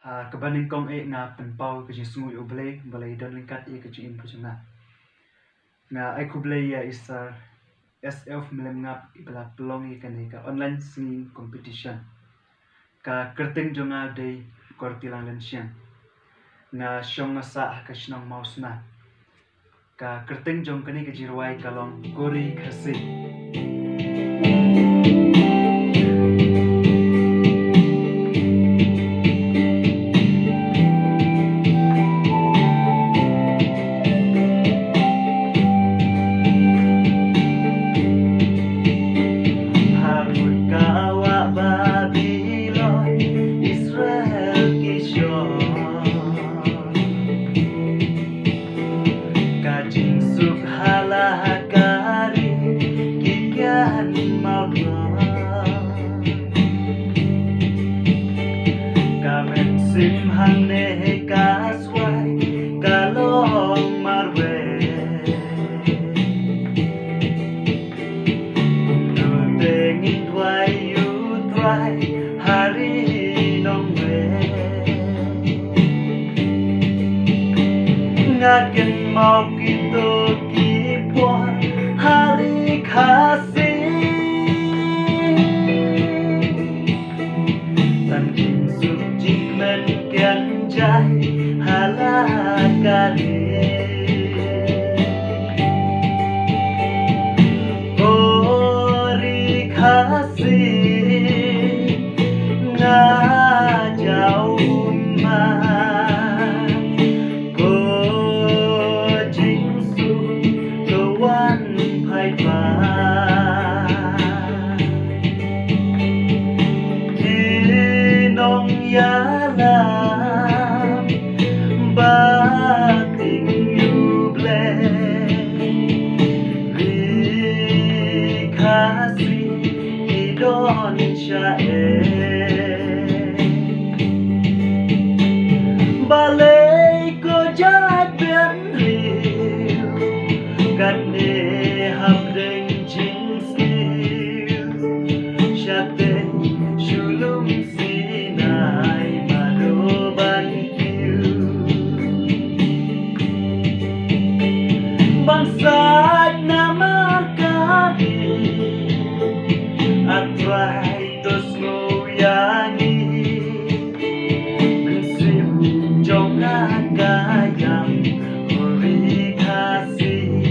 Kebaning kong nga penpau ke sungui balai don lingkat ke in pujana nga ai kublai ya isar SF melem ngap ibala pelong ka online singing competition ka kerting jonga dei kortilang lensian nga syong sa ka shnong mausna ka kerting jong kani ke jirwai kalong gori khasi sim hane kaswai kalong marwe tengin dwai you try hari nongwe ngaken mau kito kipon hari kasih jai halakali ori kasih ngajau ma ko jingsu kawan pai pa nong yala bating yuble Rikasi Indonesia